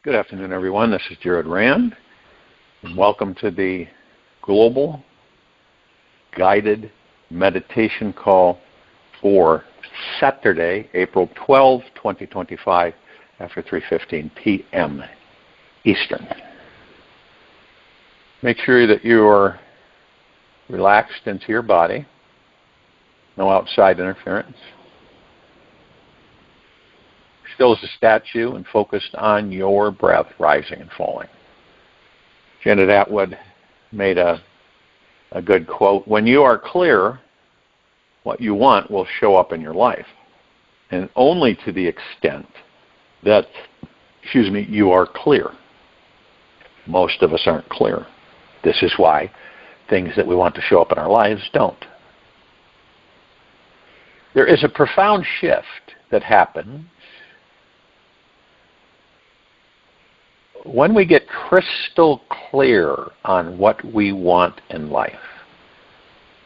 Good afternoon, everyone. This is Jared Rand, and welcome to the Global Guided Meditation Call for Saturday, April 12, 2025, after 3:15 p.m. Eastern. Make sure that you are relaxed into your body, no outside interference. Still as a statue and focused on your breath rising and falling. Janet Atwood made a good quote. When you are clear, what you want will show up in your life. And only to the extent that, you are clear. Most of us aren't clear. This is why things that we want to show up in our lives don't. There is a profound shift that happens when we get crystal clear on what we want in life.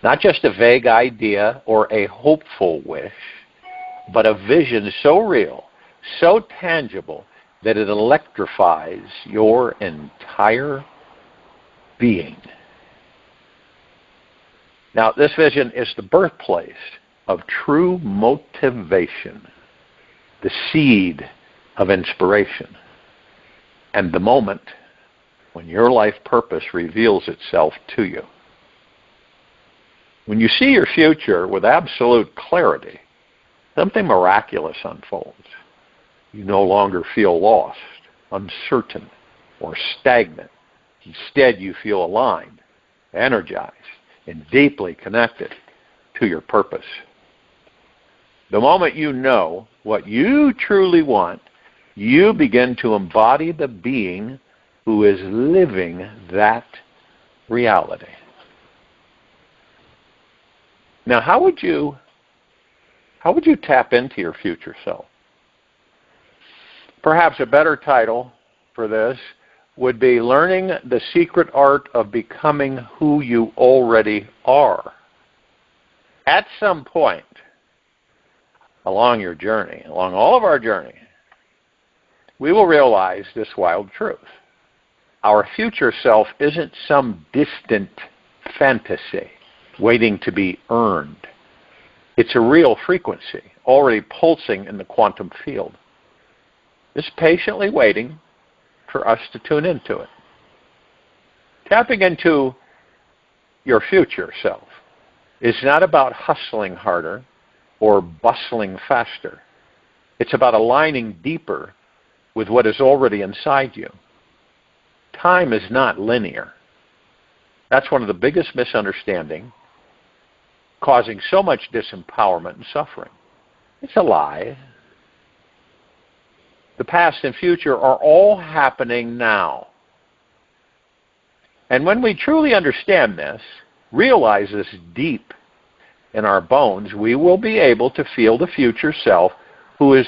Not just a vague idea or a hopeful wish, but a vision so real, so tangible, that it electrifies your entire being. Now, this vision is the birthplace of true motivation, the seed of inspiration, and the moment when your life purpose reveals itself to you. When you see your future with absolute clarity, something miraculous unfolds. You no longer feel lost, uncertain, or stagnant. Instead, you feel aligned, energized, and deeply connected to your purpose. The moment you know what you truly want, you begin to embody the being who is living that reality. Now, how would you tap into your future self? Perhaps a better title for this would be Learning the Secret Art of Becoming Who You Already Are. At some point along your journey, along all of our journey, we will realize this wild truth. Our future self isn't some distant fantasy waiting to be earned. It's a real frequency already pulsing in the quantum field. It's patiently waiting for us to tune into it. Tapping into your future self is not about hustling harder or bustling faster. It's about aligning deeper with what is already inside you. Time is not linear. That's one of the biggest misunderstandings, causing so much disempowerment and suffering. It's a lie. The past and future are all happening now. And when we truly understand this, realize this deep in our bones, we will be able to feel the future self who is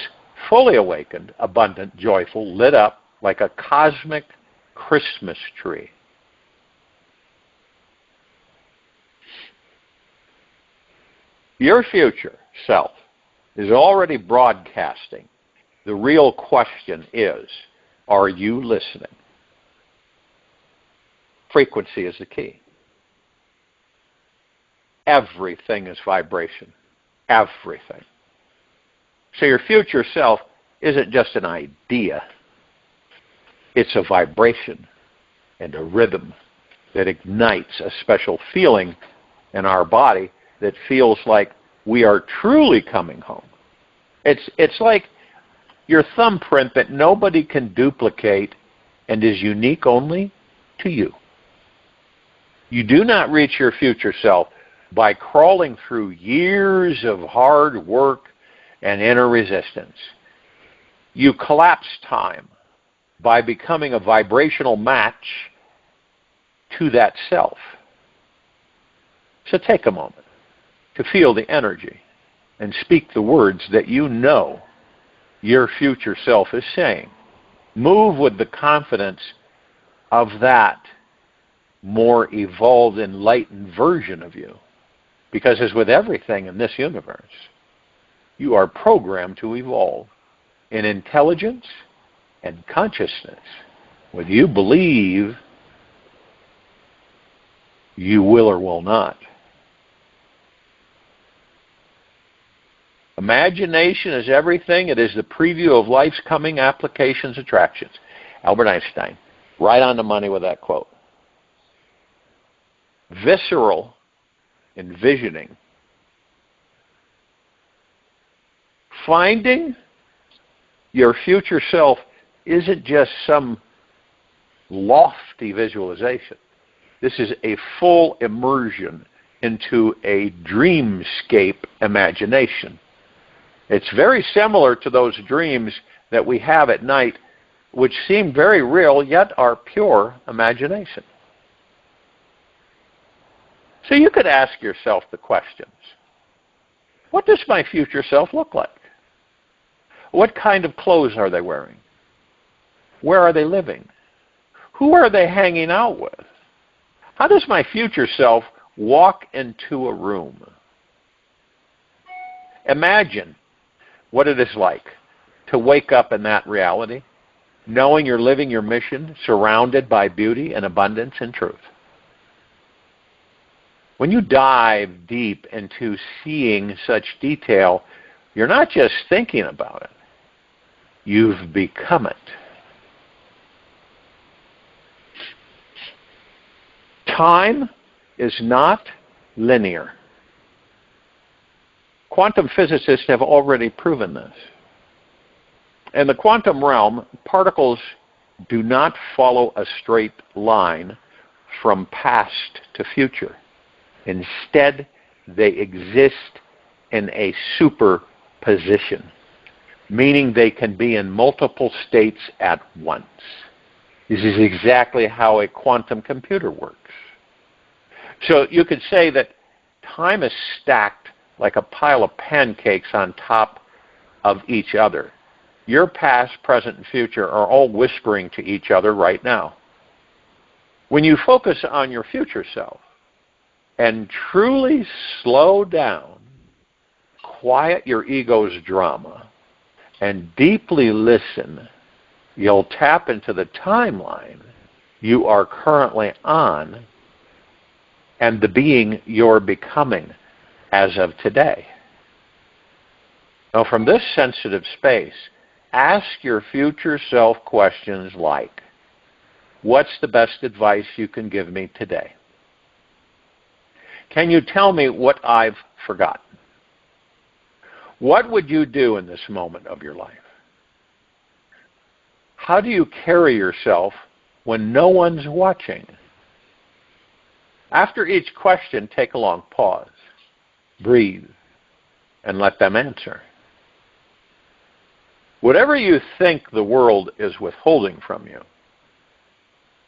fully awakened, abundant, joyful, lit up like a cosmic Christmas tree. Your future self is already broadcasting. The real question is, are you listening? Frequency is the key. Everything is vibration. Everything. So your future self isn't just an idea. It's a vibration and a rhythm that ignites a special feeling in our body that feels like we are truly coming home. It's like your thumbprint that nobody can duplicate and is unique only to you. You do not reach your future self by crawling through years of hard work and inner resistance. You collapse time by becoming a vibrational match to that self. So take a moment to feel the energy and speak the words that you know your future self is saying. Move with the confidence of that more evolved, enlightened version of you. Because as with everything in this universe, you are programmed to evolve in intelligence and consciousness. Whether you believe you will or will not. Imagination is everything. It is the preview of life's coming applications, attractions. Albert Einstein, right on the money with that quote. Visceral envisioning. Finding your future self isn't just some lofty visualization. This is a full immersion into a dreamscape imagination. It's very similar to those dreams that we have at night, which seem very real, yet are pure imagination. So you could ask yourself the questions. What does my future self look like? What kind of clothes are they wearing? Where are they living? Who are they hanging out with? How does my future self walk into a room? Imagine what it is like to wake up in that reality, knowing you're living your mission, surrounded by beauty and abundance and truth. When you dive deep into seeing such detail, you're not just thinking about it. You've become it. Time is not linear. Quantum physicists have already proven this. In the quantum realm, particles do not follow a straight line from past to future. Instead, they exist in a superposition, meaning they can be in multiple states at once. This is exactly how a quantum computer works. So you could say that time is stacked like a pile of pancakes on top of each other. Your past, present, and future are all whispering to each other right now. When you focus on your future self and truly slow down, quiet your ego's drama, and deeply listen, you'll tap into the timeline you are currently on and the being you're becoming as of today. Now, from this sensitive space, ask your future self questions like, what's the best advice you can give me today? Can you tell me what I've forgotten? What would you do in this moment of your life? How do you carry yourself when no one's watching? After each question, take a long pause. Breathe and let them answer. Whatever you think the world is withholding from you,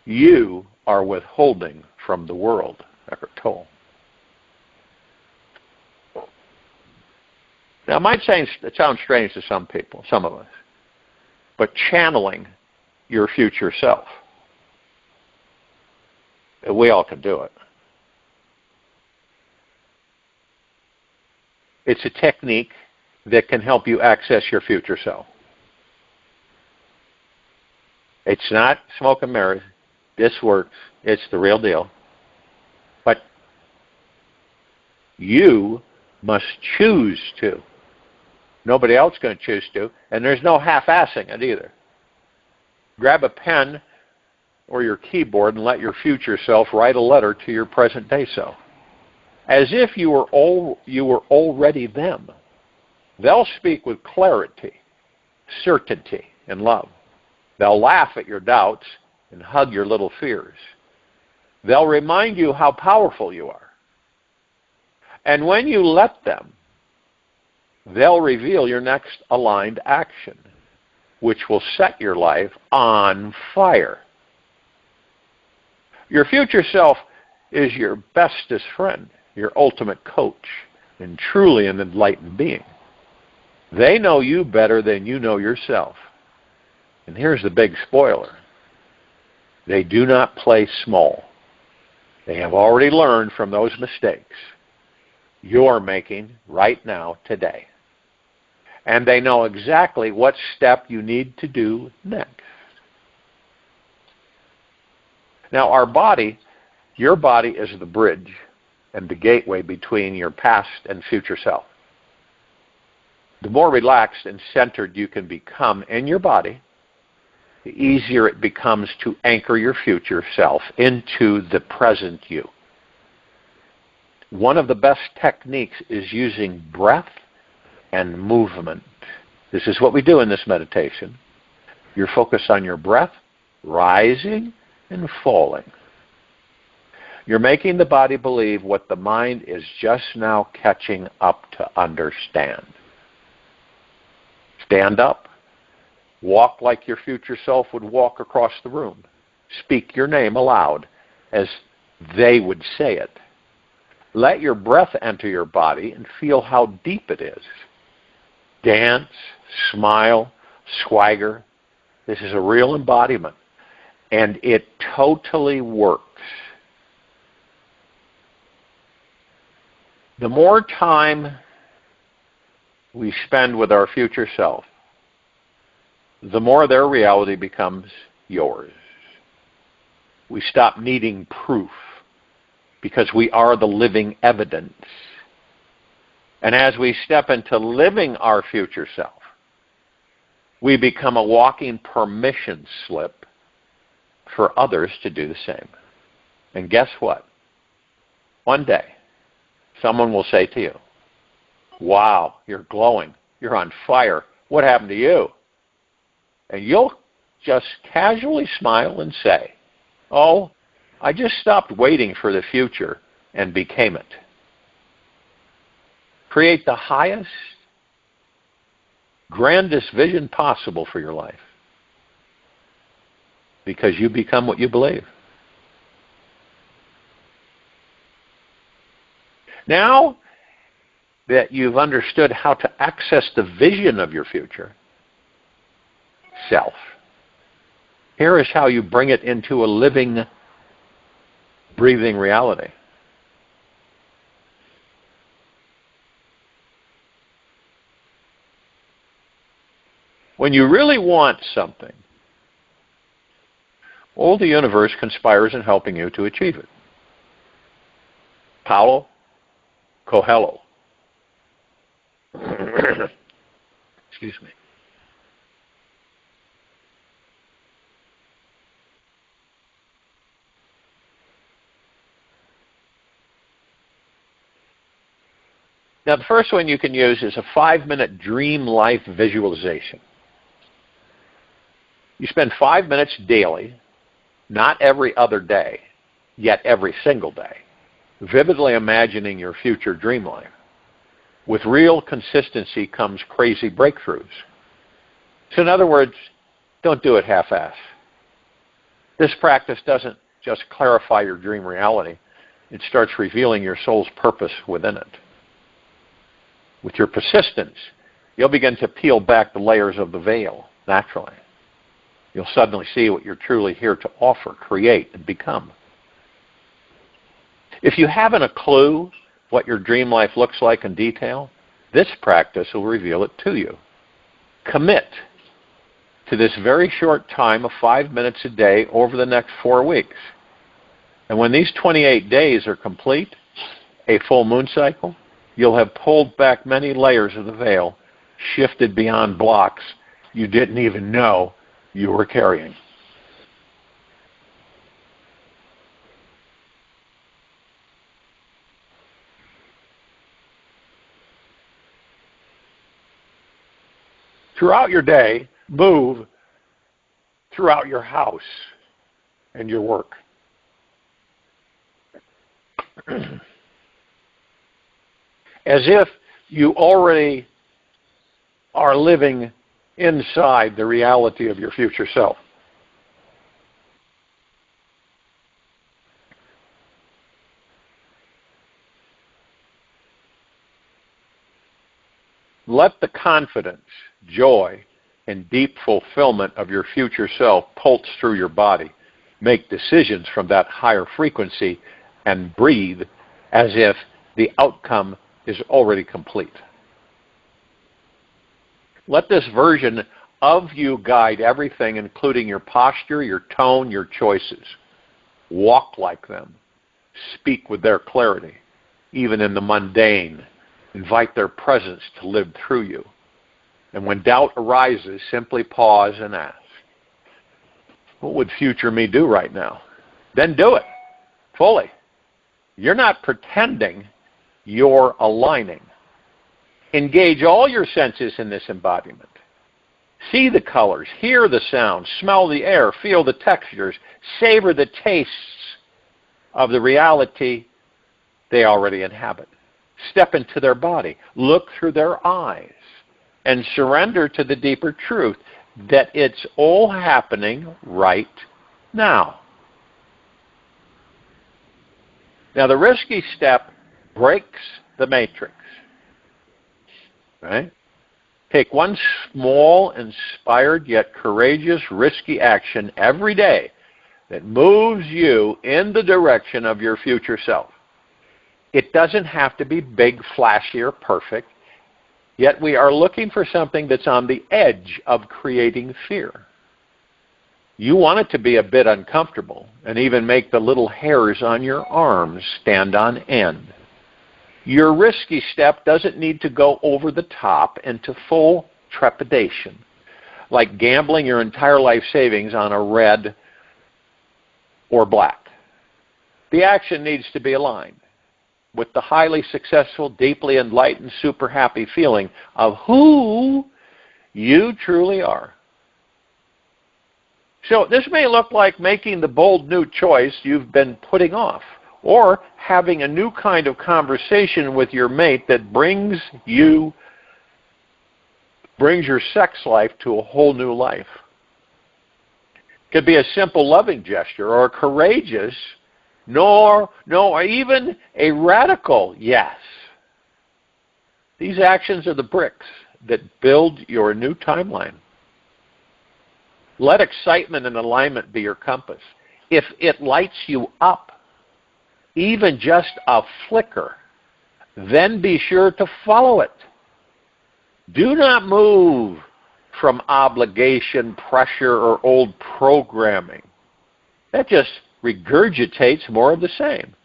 you are withholding from the world, Eckhart Tolle. Now, it might sound strange to some people, some of us, but channeling your future self, we all can do it. It's a technique that can help you access your future self. It's not smoke and mirrors. This works. It's the real deal. But you must choose to. Nobody else is going to choose to, and there's no half-assing it either. Grab a pen or your keyboard and let your future self write a letter to your present-day self, as if you were already them. They'll speak with clarity, certainty, and love. They'll laugh at your doubts and hug your little fears. They'll remind you how powerful you are. And when you let them, they'll reveal your next aligned action, which will set your life on fire. Your future self is your bestest friend, your ultimate coach, and truly an enlightened being. They know you better than you know yourself. And here's the big spoiler. They do not play small. They have already learned from those mistakes you're making right now, today. And they know exactly what step you need to do next. Now, our body, your body is the bridge and the gateway between your past and future self. The more relaxed and centered you can become in your body, the easier it becomes to anchor your future self into the present you. One of the best techniques is using breath and movement. This is what we do in this meditation. You're focused on your breath, rising and falling. You're making the body believe what the mind is just now catching up to understand. Stand up. Walk like your future self would walk across the room. Speak your name aloud as they would say it. Let your breath enter your body and feel how deep it is. Dance, smile, swagger. This is a real embodiment, and it totally works. The more time we spend with our future self, the more their reality becomes yours. We stop needing proof because we are the living evidence. And as we step into living our future self, we become a walking permission slip for others to do the same. And guess what? One day, someone will say to you, "Wow, you're glowing. You're on fire. What happened to you?" And you'll just casually smile and say, "Oh, I just stopped waiting for the future and became it." Create the highest, grandest vision possible for your life, because you become what you believe. Now that you've understood how to access the vision of your future self, here is how you bring it into a living, breathing reality. When you really want something, all the universe conspires in helping you to achieve it. Paulo Coelho. Excuse me. Now, the first one you can use is a 5-minute dream life visualization. You spend 5 minutes daily, not every other day, yet every single day, vividly imagining your future dream life. With real consistency comes crazy breakthroughs. So in other words, don't do it half-ass. This practice doesn't just clarify your dream reality. It starts revealing your soul's purpose within it. With your persistence, you'll begin to peel back the layers of the veil naturally. You'll suddenly see what you're truly here to offer, create, and become. If you haven't a clue what your dream life looks like in detail, this practice will reveal it to you. Commit to this very short time of 5 minutes a day over the next 4 weeks. And when these 28 days are complete, a full moon cycle, you'll have pulled back many layers of the veil, shifted beyond blocks you didn't even know you were carrying. Throughout your day, move throughout your house and your work. As if you already are living inside the reality of your future self. Let the confidence, joy, and deep fulfillment of your future self pulse through your body. Make decisions from that higher frequency and breathe as if the outcome is already complete. Let this version of you guide everything, including your posture, your tone, your choices. Walk like them. Speak with their clarity, even in the mundane. Invite their presence to live through you. And when doubt arises, simply pause and ask, what would future me do right now? Then do it fully. You're not pretending, you're aligning. Engage all your senses in this embodiment. See the colors, hear the sounds, smell the air, feel the textures, savor the tastes of the reality they already inhabit. Step into their body, look through their eyes, and surrender to the deeper truth that it's all happening right now. Now, the risky step breaks the matrix. Right? Take one small, inspired, yet courageous, risky action every day that moves you in the direction of your future self. It doesn't have to be big, flashy, or perfect, yet we are looking for something that's on the edge of creating fear. You want it to be a bit uncomfortable and even make the little hairs on your arms stand on end. Your risky step doesn't need to go over the top into full trepidation, like gambling your entire life savings on a red or black. The action needs to be aligned with the highly successful, deeply enlightened, super happy feeling of who you truly are. So this may look like making the bold new choice you've been putting off, or having a new kind of conversation with your mate that brings your sex life to a whole new life. It could be a simple loving gesture, or a courageous, or even a radical yes. These actions are the bricks that build your new timeline. Let excitement and alignment be your compass. If it lights you up, even just a flicker, then be sure to follow it. Do not move from obligation, pressure, or old programming. That just regurgitates more of the same.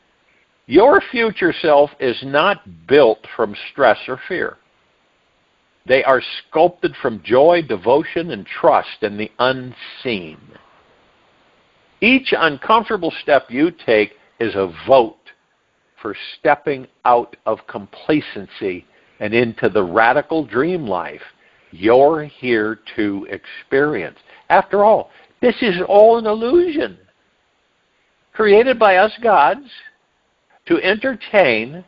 Your future self is not built from stress or fear. They are sculpted from joy, devotion, and trust in the unseen. Each uncomfortable step you take is a vote for stepping out of complacency and into the radical dream life you're here to experience. After all, this is all an illusion created by us gods to entertain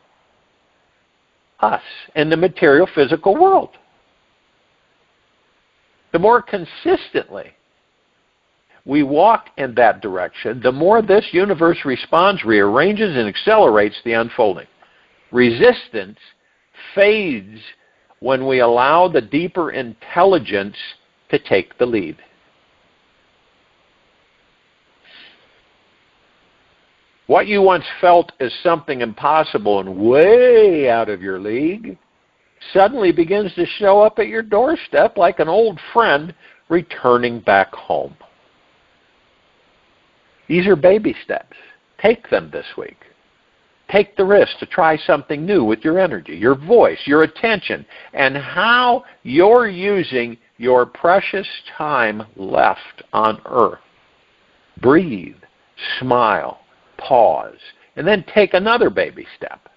us in the material physical world. The more consistently we walk in that direction, the more this universe responds, rearranges, and accelerates the unfolding. Resistance fades when we allow the deeper intelligence to take the lead. What you once felt as something impossible and way out of your league suddenly begins to show up at your doorstep like an old friend returning back home. These are baby steps. Take them this week. Take the risk to try something new with your energy, your voice, your attention, and how you're using your precious time left on earth. Breathe, smile, pause, and then take another baby step.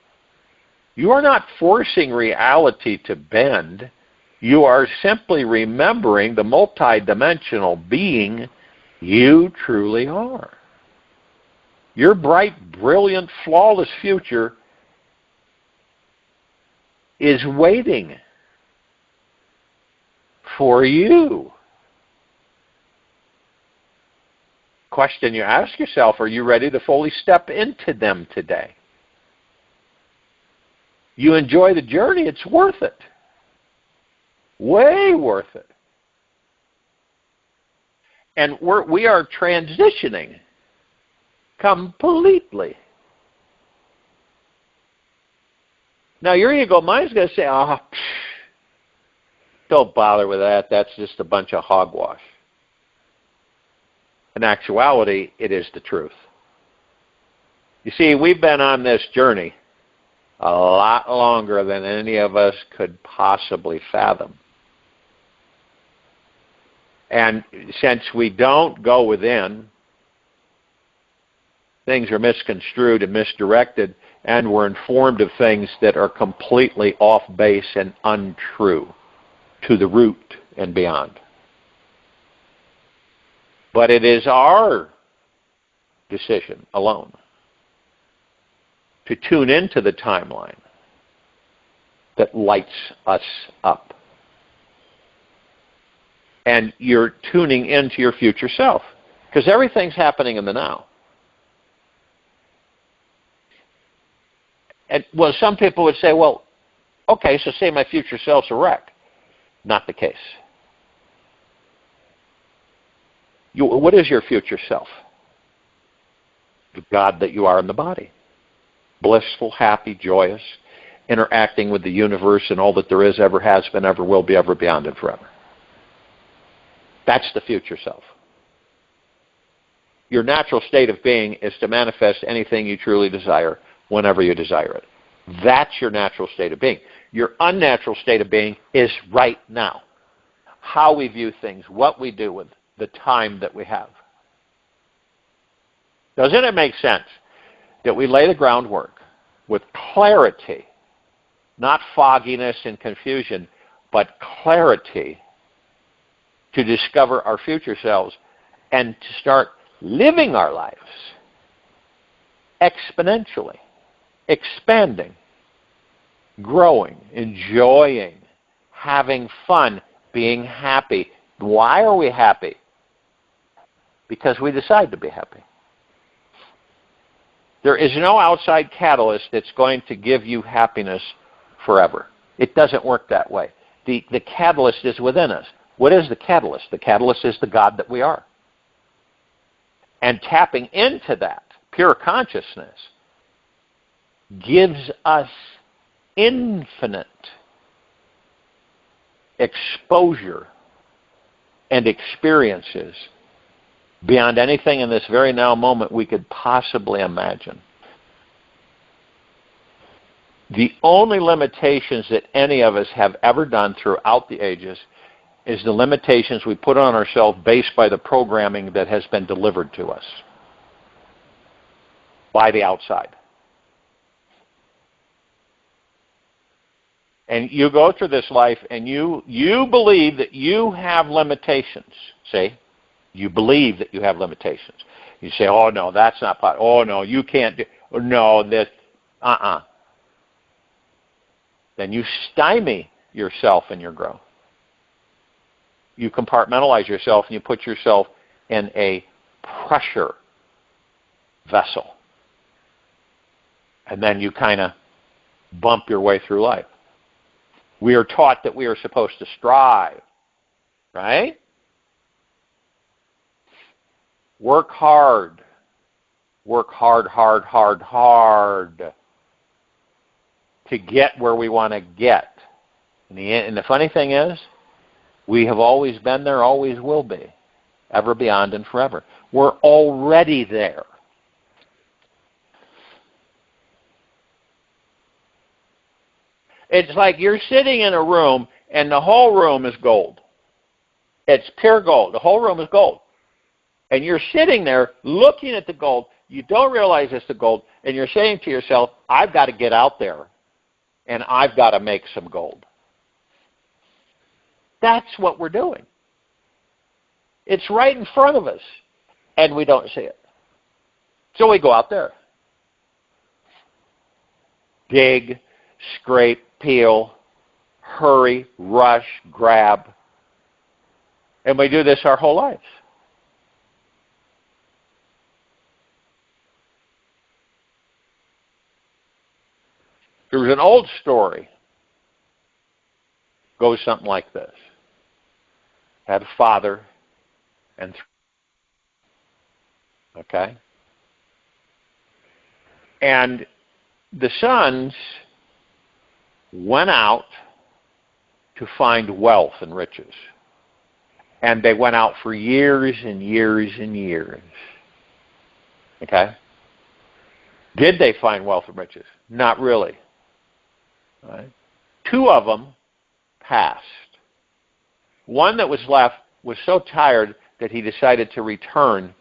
You are not forcing reality to bend. You are simply remembering the multidimensional being you truly are. Your bright, brilliant, flawless future is waiting for you. Question you ask yourself, are you ready to fully step into them today? You enjoy the journey, it's worth it. Way worth it. And we are transitioning completely. Now your ego mind's going to say, Don't bother with that. That's just a bunch of hogwash. In actuality, it is the truth. You see, we've been on this journey a lot longer than any of us could possibly fathom. And since we don't go within, things are misconstrued and misdirected, and we're informed of things that are completely off base and untrue to the root and beyond. But it is our decision alone to tune into the timeline that lights us up. And you're tuning into your future self, because everything's happening in the now. And, well, some people would say, well, okay, so say my future self's a wreck. Not the case. What is your future self? The God that you are in the body. Blissful, happy, joyous, interacting with the universe and all that there is, ever has been, ever will be, ever beyond, and forever. That's the future self. Your natural state of being is to manifest anything you truly desire whenever you desire it. That's your natural state of being. Your unnatural state of being is right now. How we view things, what we do with the time that we have. Doesn't it make sense that we lay the groundwork with clarity, not fogginess and confusion, but clarity to discover our future selves and to start living our lives exponentially, expanding, growing, enjoying, having fun, being happy. Why are we happy? Because we decide to be happy. There is no outside catalyst that's going to give you happiness forever. It doesn't work that way. The catalyst is within us. What is the catalyst? The catalyst is the God that we are. And tapping into that pure consciousness gives us infinite exposure and experiences beyond anything in this very now moment we could possibly imagine. The only limitations that any of us have ever done throughout the ages is the limitations we put on ourselves based by the programming that has been delivered to us by the outside. And you go through this life and you believe that you have limitations. See? You believe that you have limitations. You say, oh, no, that's not possible. Oh, no, you can't do. No, this, Then you stymie yourself in your growth. You compartmentalize yourself and you put yourself in a pressure vessel. And then you kind of bump your way through life. We are taught that we are supposed to strive, right? Work hard. Work hard, hard, hard, hard to get where we want to get. And the funny thing is, we have always been there, always will be, ever beyond and forever. We're already there. It's like you're sitting in a room and the whole room is gold. It's pure gold. The whole room is gold. And you're sitting there looking at the gold. You don't realize it's the gold. And you're saying to yourself, I've got to get out there and I've got to make some gold. That's what we're doing. It's right in front of us and we don't see it. So we go out there. Dig, scrape, peel, hurry, rush, grab. And we do this our whole lives. There was an old story. Goes something like this. Had a father and okay? And the sons went out to find wealth and riches. And they went out for years and years and years. Okay? Did they find wealth and riches? Not really. Right? 2 of them passed. One that was left was so tired that he decided to return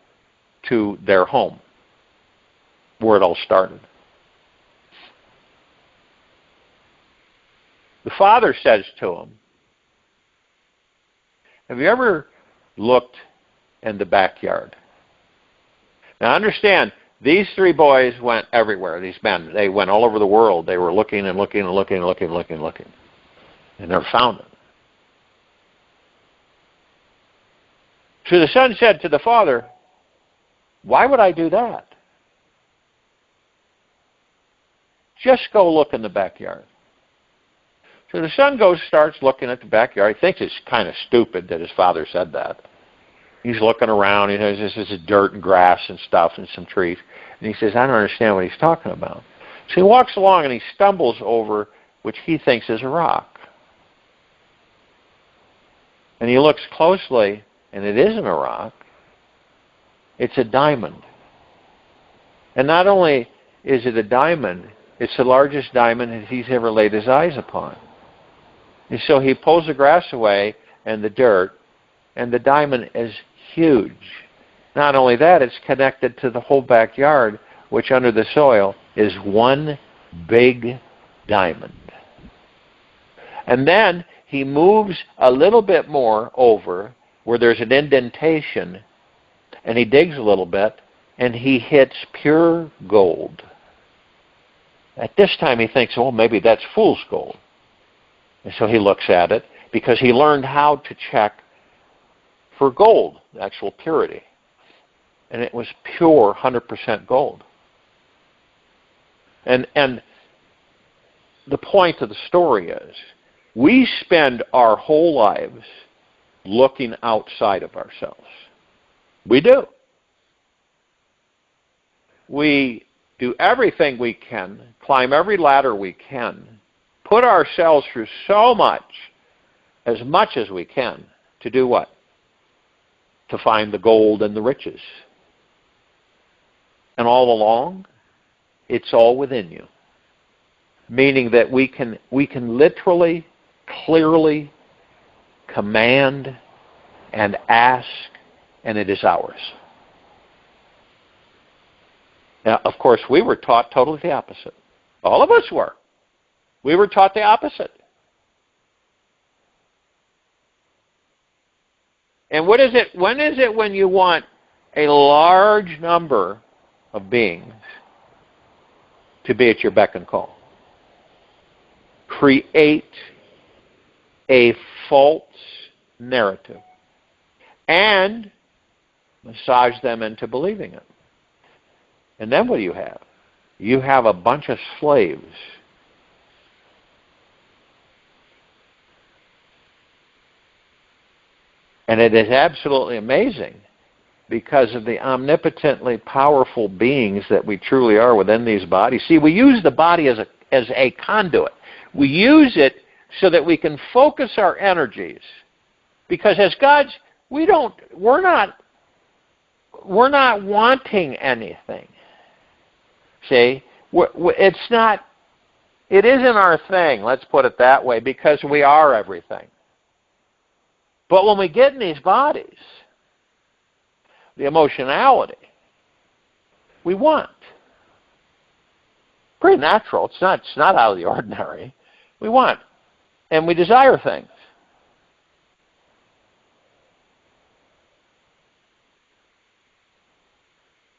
to their home, where it all started. The father says to him, have you ever looked in the backyard? Now understand, these 3 boys went everywhere, these men. They went all over the world. They were looking and looking and looking and looking and looking and looking. And never found it. So the son said to the father, why would I do that? Just go look in the backyard. So the son starts looking at the backyard. He thinks it's kind of stupid that his father said that. He's looking around. He knows this is dirt and grass and stuff and some trees. And he says, I don't understand what he's talking about. So he walks along and he stumbles over which he thinks is a rock. And he looks closely, and it isn't a rock. It's a diamond. And not only is it a diamond, it's the largest diamond that he's ever laid his eyes upon. And so he pulls the grass away and the dirt, and the diamond is huge. Not only that, it's connected to the whole backyard, which under the soil is one big diamond. And then he moves a little bit more over where there's an indentation, and he digs a little bit, and he hits pure gold. At this time he thinks, well, maybe that's fool's gold. And so he looks at it because he learned how to check for gold, actual purity. And it was pure 100% gold. And the point of the story is, we spend our whole lives looking outside of ourselves. We do. We do everything we can, climb every ladder we can, put ourselves through so much as we can, to do what? To find the gold and the riches. And all along, it's all within you. Meaning that we can literally, clearly command and ask, and it is ours. Now, of course, we were taught totally the opposite. All of us were. We were taught the opposite. And what is it? When is it when you want a large number of beings to be at your beck and call? Create a false narrative and massage them into believing it. And then what do you have? You have a bunch of slaves. And it is absolutely amazing because of the omnipotently powerful beings that we truly are within these bodies. See, we use the body as a conduit. We use it so that we can focus our energies. Because as gods, we're not wanting anything. See, it isn't our thing, let's put it that way, because we are everything. But when we get in these bodies, the emotionality, we want. Pretty natural. It's not out of the ordinary. We want. And we desire things.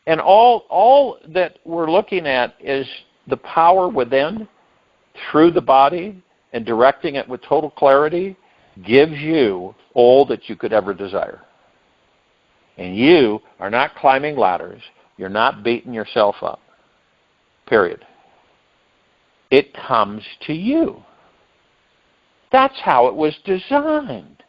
And all that we're looking at is the power within, through the body, and directing it with total clarity, gives you all that you could ever desire. And you are not climbing ladders. You're not beating yourself up. Period. It comes to you. That's how it was designed.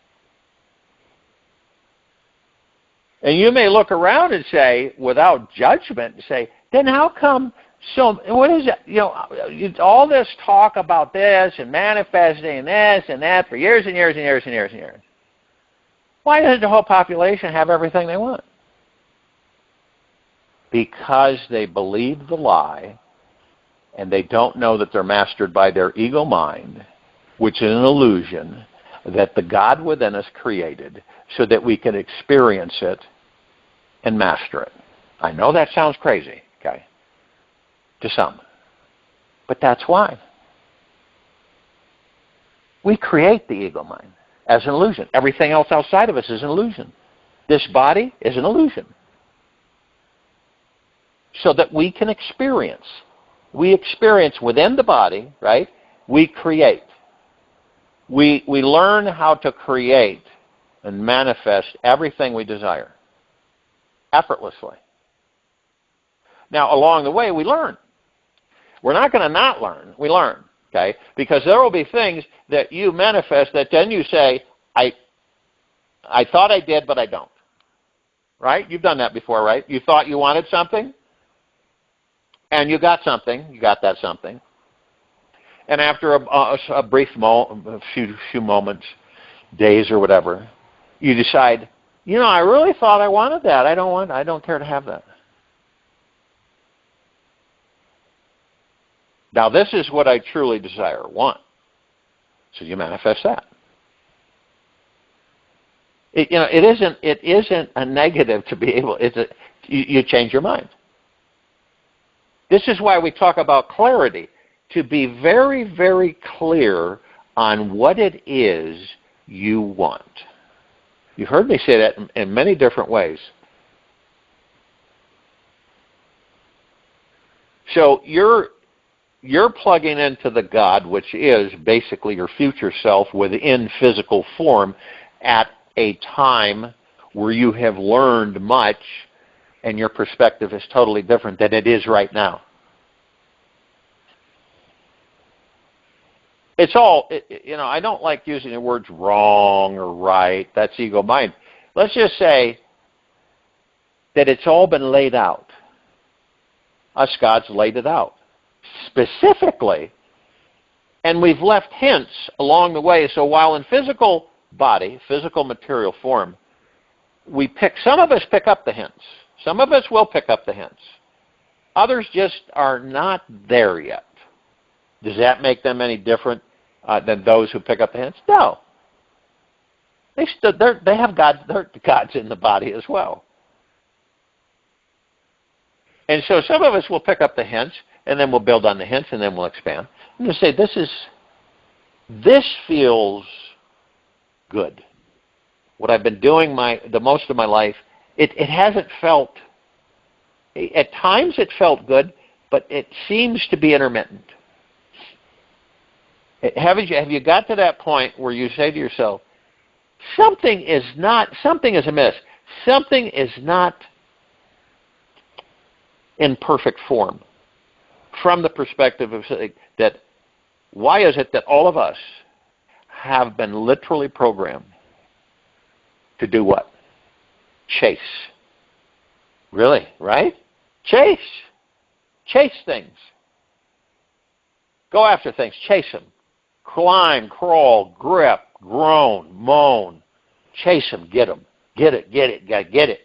And you may look around and say, without judgment, say, then how come So what is it? All this talk about this and manifesting this and that for years and years and years and years and years. Why doesn't the whole population have everything they want? Because they believe the lie, and they don't know that they're mastered by their ego mind, which is an illusion that the God within us created so that we can experience it and master it. I know that sounds crazy, okay, to some. But that's why. We create the ego mind as an illusion. Everything else outside of us is an illusion. This body is an illusion. So that we can experience. We experience within the body, right? We create. We learn how to create and manifest everything we desire. Effortlessly. Now, along the way, we learn. We're not going to not learn. We learn, okay? Because there will be things that you manifest that then you say, I thought I did, but I don't. Right? You've done that before, right? You thought you wanted something, and you got something. You got that something. And after a brief few moments, days or whatever, you decide, I really thought I wanted that. I don't care to have that. Now, this is what I truly desire, want. So you manifest that. It isn't a negative to be able. You change your mind. This is why we talk about clarity, to be very, very clear on what it is you want. You've heard me say that in many different ways. So you're plugging into the God, which is basically your future self within physical form at a time where you have learned much and your perspective is totally different than it is right now. It's all, I don't like using the words wrong or right. That's ego mind. Let's just say that it's all been laid out. Us gods laid it out specifically, and we've left hints along the way. So while in physical body, physical material form, some of us pick up the hints. Some of us will pick up the hints. Others just are not there yet. Does that make them any different than those who pick up the hints? No. They have gods. They're gods in the body as well. And so some of us will pick up the hints, and then we'll build on the hints, and then we'll expand. And we'll say, this feels good. What I've been doing the most of my life, it hasn't felt, at times it felt good, but it seems to be intermittent. Have you got to that point where you say to yourself, something is amiss. Something is not in perfect form. From the perspective of that, why is it that all of us have been literally programmed to do what? Chase. Really, right? Chase. Chase things. Go after things. Chase them. Climb, crawl, grip, groan, moan. Chase them. Get them. Get it. Gotta get it.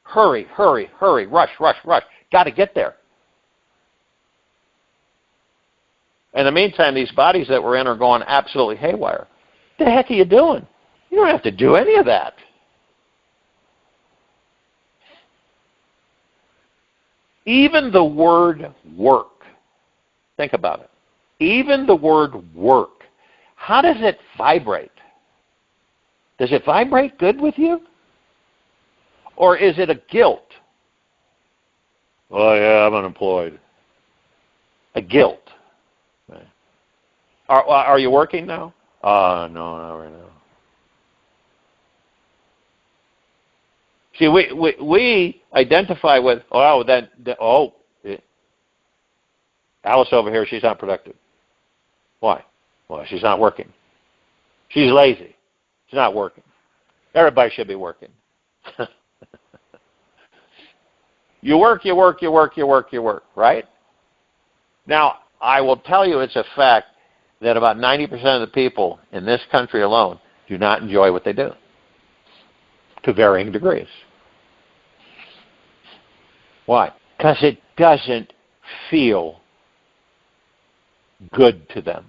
Hurry. Rush. Got to get there. In the meantime, these bodies that we're in are going absolutely haywire. What the heck are you doing? You don't have to do any of that. Even the word work. Think about it. Even the word work. How does it vibrate? Does it vibrate good with you? Or is it a guilt? Oh, yeah, I'm unemployed. A guilt. Are you working now? No, not right now. See, we identify with, Alice over here, she's not productive. Why? Well, she's not working. She's lazy. She's not working. Everybody should be working. You work, you work, you work, you work, you work, right? Now, I will tell you it's a fact that about 90% of the people in this country alone do not enjoy what they do, to varying degrees. Why? Because it doesn't feel good to them.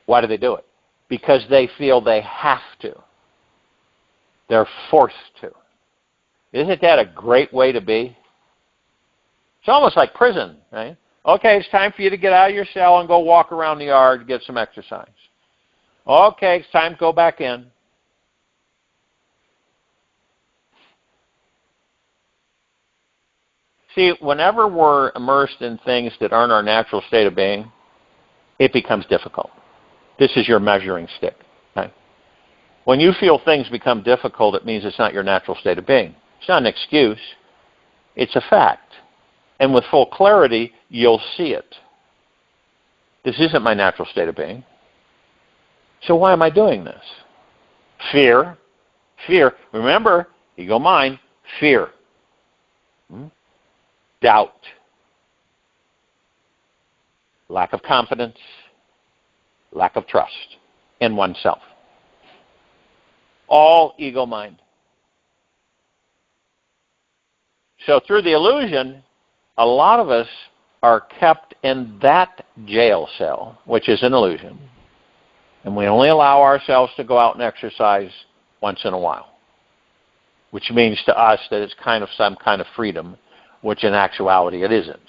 Why do they do it? Because they feel they have to. They're forced to. Isn't that a great way to be? It's almost like prison, right? Okay, it's time for you to get out of your cell and go walk around the yard and get some exercise. Okay, it's time to go back in. See, whenever we're immersed in things that aren't our natural state of being, it becomes difficult. This is your measuring stick. Okay? When you feel things become difficult, it means it's not your natural state of being. It's not an excuse. It's a fact. And with full clarity, you'll see it. This isn't my natural state of being. So why am I doing this? Fear. Fear. Remember, ego mind, fear. Doubt. Lack of confidence. Lack of trust in oneself. All ego mind. So through the illusion, a lot of us are kept in that jail cell, which is an illusion. And we only allow ourselves to go out and exercise once in a while, which means to us that it's kind of some kind of freedom, which in actuality it isn't.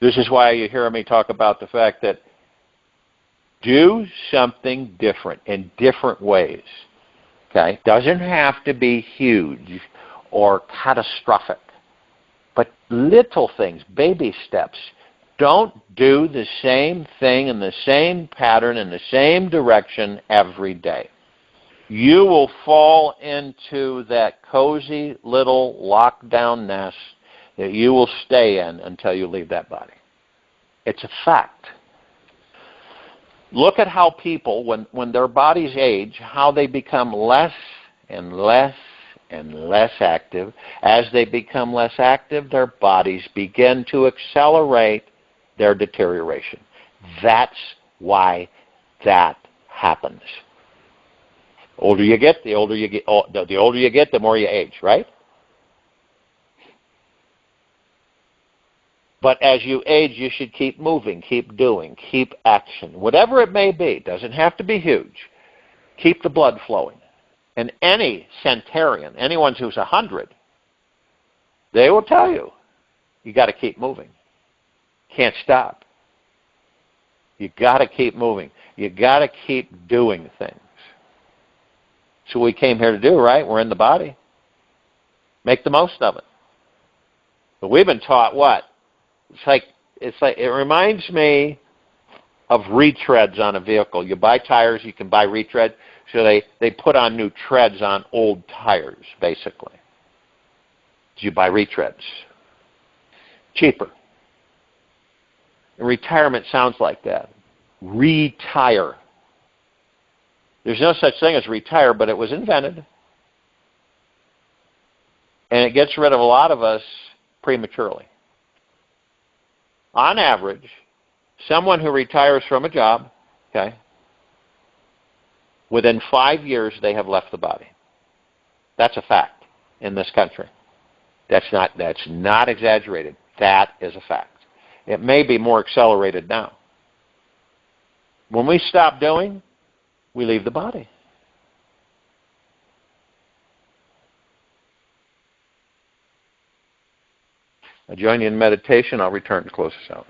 This is why you hear me talk about the fact that do something different in different ways. Okay? Doesn't have to be huge or catastrophic, but little things, baby steps. Don't do the same thing in the same pattern in the same direction every day. You will fall into that cozy little lockdown nest that you will stay in until you leave that body. It's a fact. Look at how people, when their bodies age, how they become less and less and less active. As they become less active, their bodies begin to accelerate their deterioration. That's why that happens. The older you get, the older you get, the more you age, right? But as you age, you should keep moving, keep doing, keep action. Whatever it may be, doesn't have to be huge. Keep the blood flowing. And any centurion, anyone who's 100, they will tell you, you got to keep moving. Can't stop. You got to keep moving. You got to keep doing things. That's what we came here to do, right? We're in the body. Make the most of it. But we've been taught what? It reminds me of retreads on a vehicle. You buy tires, you can buy retread. So they put on new treads on old tires, basically. You buy retreads. Cheaper. And retirement sounds like that. Retire. There's no such thing as retire, but it was invented. And it gets rid of a lot of us prematurely. On average, someone who retires from a job, okay, within 5 years they have left the body. That's a fact in this country. That's not exaggerated. That is a fact. It may be more accelerated now. When we stop doing, we leave the body. I'll join you in meditation. I'll return to close this out.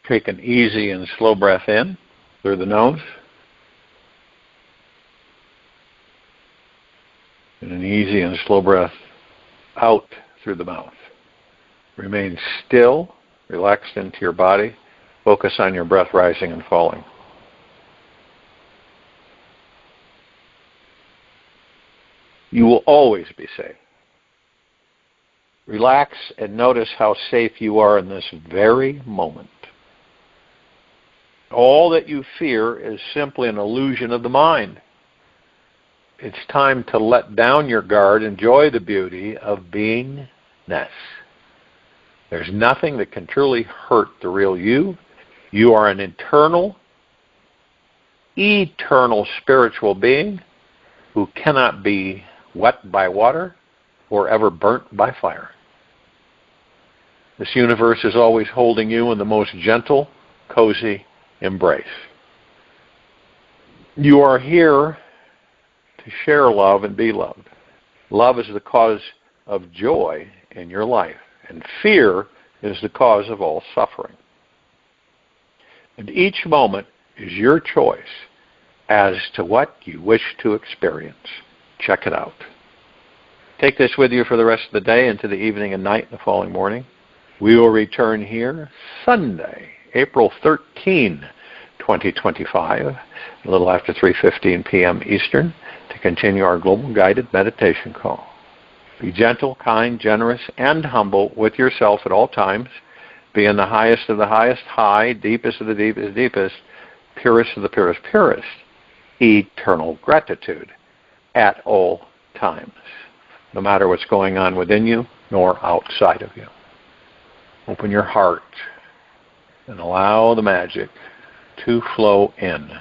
Take an easy and slow breath in through the nose. And an easy and slow breath out through the mouth. Remain still, relaxed into your body. Focus on your breath rising and falling. You will always be safe. Relax and notice how safe you are in this very moment. All that you fear is simply an illusion of the mind. It's time to let down your guard, enjoy the beauty of beingness. There's nothing that can truly hurt the real you. You are an eternal spiritual being who cannot be wet by water or ever burnt by fire. This universe is always holding you in the most gentle, cozy embrace. You are here to share love and be loved. Love is the cause of joy in your life, and fear is the cause of all suffering. And each moment is your choice as to what you wish to experience. Check it out. Take this with you for the rest of the day, into the evening and night and the following morning. We will return here Sunday, April 13, 2025, a little after 3:15 p.m. Eastern, to continue our global guided meditation call. Be gentle, kind, generous, and humble with yourself at all times. Be in the highest of the highest high, deepest of the deepest deepest, purest of the purest purest, eternal gratitude at all times, no matter what's going on within you nor outside of you. Open your heart and allow the magic to flow in.